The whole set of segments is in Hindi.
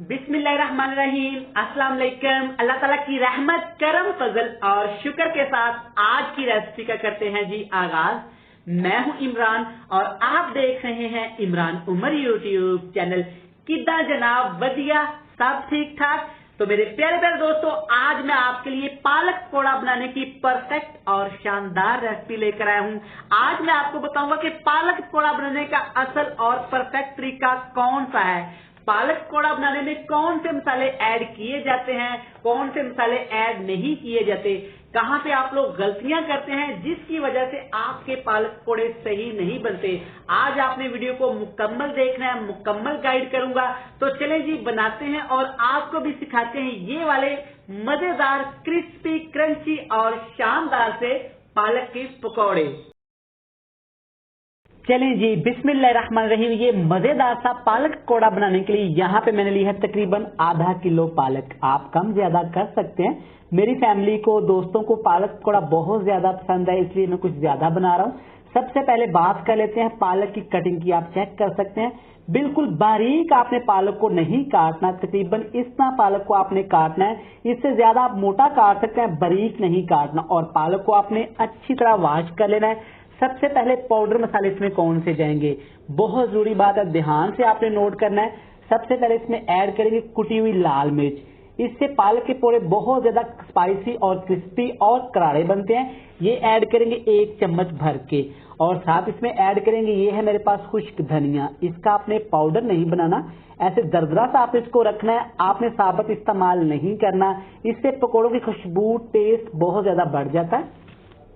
बिस्मिल्लाहिर्रहमानिर्रहीम। अस्सलाम वालेकुम। अल्लाह ताला की रहमत, करम, फजल और शुक्र के साथ आज की रेसिपी का करते हैं जी आगाज। मैं हूं इमरान और आप देख रहे हैं इमरान उमर यूट्यूब चैनल। किदा जनाब, वधिया, सब ठीक ठाक। तो मेरे प्यारे प्यारे दोस्तों, आज मैं आपके लिए पालक पकौड़ा बनाने की परफेक्ट और शानदार रेसिपी लेकर आया हूं। आज मैं आपको बताऊंगा कि पालक पकौड़ा बनाने का असल और परफेक्ट तरीका कौन सा है, पालक पकौड़ा बनाने में कौन से मसाले ऐड किए जाते हैं, कौन से मसाले ऐड नहीं किए जाते, कहां पे आप लोग गलतियां करते हैं जिसकी वजह से आपके पालक पकौड़े सही नहीं बनते। आज आपने वीडियो को मुकम्मल देखना है, मुकम्मल गाइड करूंगा। तो चलें जी, बनाते हैं और आपको भी सिखाते हैं ये वाले मजेदार, क्रिस्पी, क्रंची और शानदार से पालक के पकौड़े। चलें जी, बिस्मिल्लाहिर्रहमानिर्रहीम। ये मजेदार सा पालक पकौड़ा बनाने के लिए यहाँ पे मैंने ली है तकरीबन आधा किलो पालक। आप कम ज्यादा कर सकते हैं। मेरी फैमिली को, दोस्तों को पालक पकौड़ा बहुत ज्यादा पसंद है, इसलिए मैं कुछ ज्यादा बना रहा हूँ। सबसे पहले बात कर लेते हैं पालक की कटिंग की। आप चेक कर सकते हैं, बिल्कुल बारीक आपने पालक को नहीं काटना, तकरीबन इतना पालक को आपने काटना है। इससे ज्यादा आप मोटा काट सकते हैं, बारीक नहीं काटना। और पालक को आपने अच्छी तरह वॉश कर लेना है। सबसे पहले पाउडर मसाले इसमें कौन से जाएंगे, बहुत जरूरी बात है, ध्यान से आपने नोट करना है। सबसे पहले इसमें ऐड करेंगे कुटी हुई लाल मिर्च। इससे पालक के पकौड़े बहुत ज्यादा स्पाइसी और क्रिस्पी और करारे बनते हैं। ये ऐड करेंगे 1 चम्मच भर के। और साथ इसमें ऐड करेंगे, ये है मेरे पास खुश्क धनिया। इसका आपने पाउडर नहीं बनाना, ऐसे दरदरा सा आप इसको रखना है, आपने साबुत इस्तेमाल नहीं करना। इससे पकौड़ों की खुशबू, टेस्ट बहुत ज्यादा बढ़ जाता है।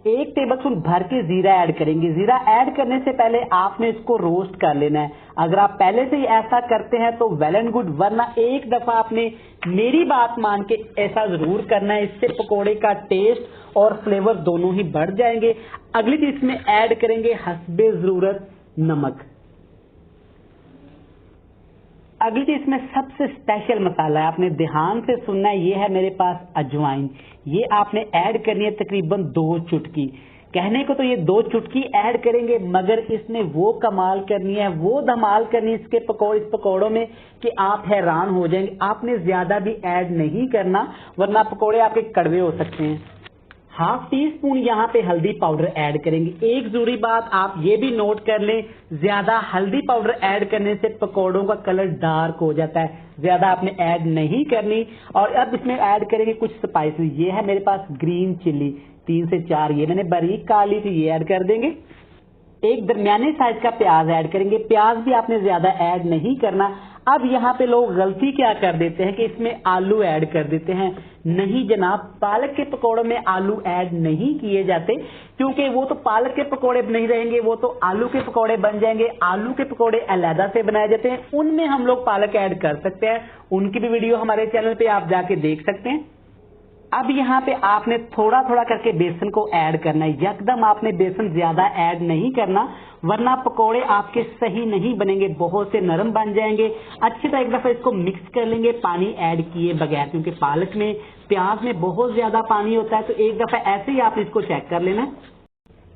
1 टेबलस्पून भर के जीरा ऐड करेंगे। जीरा ऐड करने से पहले आपने इसको रोस्ट कर लेना है। अगर आप पहले से ही ऐसा करते हैं तो वेल एंड गुड, वरना एक दफा आपने मेरी बात मान के ऐसा जरूर करना है। इससे पकोड़े का टेस्ट और फ्लेवर दोनों ही बढ़ जाएंगे। अगली चीज इसमें ऐड करेंगे हस्बे जरूरत नमक। अगली चीज इसमें सबसे स्पेशल मसाला है, आपने ध्यान से सुनना है। ये है मेरे पास अजवाइन। ये आपने ऐड करनी है तकरीबन 2 चुटकी। कहने को तो ये 2 चुटकी ऐड करेंगे, मगर इसने वो कमाल करनी है, वो धमाल करनी है इसके पकौड़े, इस पकौड़ों में कि आप हैरान हो जाएंगे। आपने ज्यादा भी ऐड नहीं करना, वरना पकौड़े आपके कड़वे हो सकते हैं। ½ टीस्पून यहाँ पे हल्दी पाउडर ऐड करेंगे। एक जरूरी बात आप ये भी नोट कर लें, ज्यादा हल्दी पाउडर ऐड करने से पकौड़ों का कलर डार्क हो जाता है, ज्यादा आपने ऐड नहीं करनी। और अब इसमें ऐड करेंगे कुछ स्पाइसेस। ये है मेरे पास ग्रीन चिल्ली 3 से 4, ये मैंने बारीक काट ली थी, ये ऐड कर देंगे। एक दरमियाने साइज का प्याज ऐड करेंगे। प्याज भी आपने ज्यादा ऐड नहीं करना। अब यहाँ पे लोग गलती क्या कर देते हैं कि इसमें आलू ऐड कर देते हैं। नहीं जनाब, पालक के पकौड़ों में आलू ऐड नहीं किए जाते, क्योंकि वो तो पालक के पकौड़े नहीं रहेंगे, वो तो आलू के पकौड़े बन जाएंगे। आलू के पकौड़े अलहदा से बनाए जाते हैं, उनमें हम लोग पालक ऐड कर सकते हैं। उनकी भी वीडियो हमारे चैनल पे आप जाके देख सकते हैं। अब यहाँ पे आपने थोड़ा थोड़ा करके बेसन को ऐड करना है। यकदम आपने बेसन ज्यादा ऐड नहीं करना, वरना पकोड़े आपके सही नहीं बनेंगे, बहुत से नरम बन जाएंगे। अच्छी तरह एक दफा इसको मिक्स कर लेंगे पानी ऐड किए बगैर, क्योंकि पालक में, प्याज में बहुत ज्यादा पानी होता है। तो एक दफा ऐसे ही आप इसको चेक कर लेना।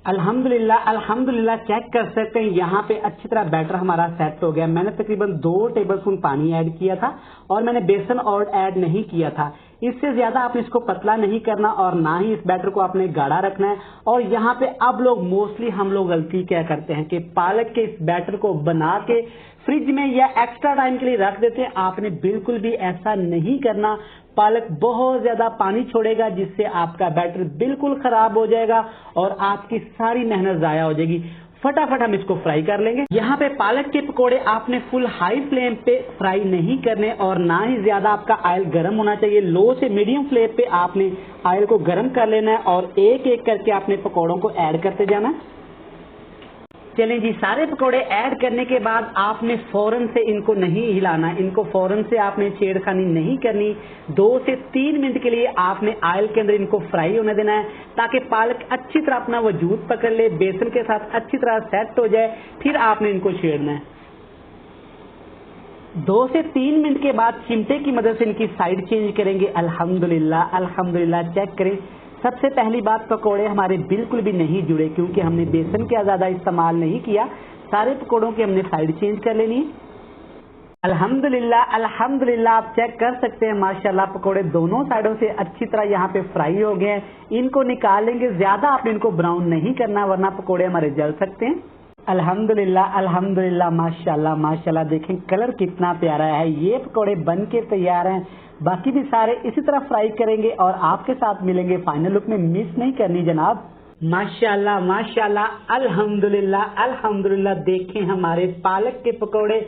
अल्हम्दुलिल्लाह, अल्हम्दुलिल्लाह चेक कर सकते हैं, यहाँ पे अच्छी तरह बैटर हमारा सेट हो गया। मैंने तकरीबन 2 टेबलस्पून पानी ऐड किया था और मैंने बेसन और ऐड नहीं किया था। इससे ज्यादा आपने इसको पतला नहीं करना और ना ही इस बैटर को आपने गाढ़ा रखना है। और यहाँ पे अब लोग मोस्टली हम लोग गलती क्या करते हैं कि पालक के इस बैटर को बना के फ्रिज में या एक्स्ट्रा टाइम के लिए रख देते हैं। आपने बिल्कुल भी ऐसा नहीं करना। पालक बहुत ज्यादा पानी छोड़ेगा, जिससे आपका बैटर बिल्कुल खराब हो जाएगा और आपकी सारी मेहनत जाया हो जाएगी। फटाफट हम इसको फ्राई कर लेंगे। यहाँ पे पालक के पकोड़े आपने फुल हाई फ्लेम पे फ्राई नहीं करने और ना ही ज्यादा आपका ऑयल गर्म होना चाहिए। लो से मीडियम फ्लेम पे आपने ऑयल को गर्म कर लेना है और एक एक करके आपने पकोड़ों को ऐड करते जाना है। चलें जी, सारे पकोड़े ऐड करने के बाद आपने फौरन से इनको नहीं हिलाना, इनको फौरन से आपने छेड़खानी नहीं करनी। 2 से 3 मिनट के लिए आपने ऑयल के अंदर इनको फ्राई होने देना है, ताकि पालक अच्छी तरह अपना वजूद पकड़ ले, बेसन के साथ अच्छी तरह सेट हो जाए। फिर आपने इनको छेड़ना है। 2 से 3 मिनट के बाद चिमटे की मदद से इनकी साइड चेंज करेंगे। अल्हम्दुलिल्लाह, अल्हम्दुलिल्लाह चेक करें। सबसे पहली बात, पकोड़े हमारे बिल्कुल भी नहीं जुड़े, क्योंकि हमने बेसन का ज्यादा इस्तेमाल नहीं किया। सारे पकोड़ों की हमने साइड चेंज कर लेनी है। अल्हम्दुलिल्लाह अल्हम्दुलिल्लाह, आप चेक कर सकते हैं माशाल्लाह पकोड़े दोनों साइडों से अच्छी तरह यहाँ पे फ्राई हो गए हैं। इनको निकालेंगे, ज्यादा आपने इनको ब्राउन नहीं करना वरना पकोड़े हमारे जल सकते हैं। अल्हम्दुलिल्लाह अल्हम्दुलिल्लाह, माशाल्लाह माशाल्लाह, देखें कलर कितना प्यारा है। ये पकोड़े बन के तैयार हैं। बाकी भी सारे इसी तरह फ्राई करेंगे और आपके साथ मिलेंगे फाइनल लुक में। मिस नहीं करनी जनाब। माशाल्लाह माशाल्लाह अल्हम्दुलिल्लाह अल्हम्दुलिल्लाह, देखें हमारे पालक के पकोड़े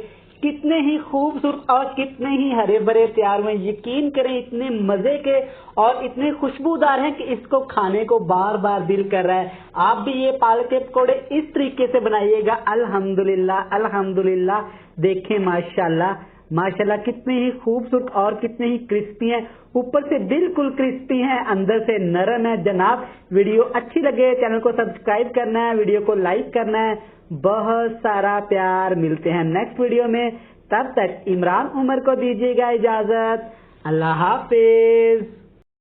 कितने ही खूबसूरत और कितने ही हरे भरे तैयार हुए। यकीन करें इतने मजे के और इतने खुशबूदार हैं कि इसको खाने को बार बार दिल कर रहा है। आप भी ये पालक के पकोड़े इस तरीके से बनाइएगा। अल्हम्दुलिल्लाह अल्हम्दुलिल्लाह, देखें माशाल्लाह माशाल्लाह, कितने ही खूबसूरत और कितने ही क्रिस्पी हैं। ऊपर से बिल्कुल क्रिस्पी हैं, अंदर से नरम है जनाब। वीडियो अच्छी लगे चैनल को सब्सक्राइब करना है, वीडियो को लाइक करना है। बहुत सारा प्यार। मिलते हैं नेक्स्ट वीडियो में, तब तक इमरान उमर को दीजिएगा इजाजत। अल्लाह हाफिज।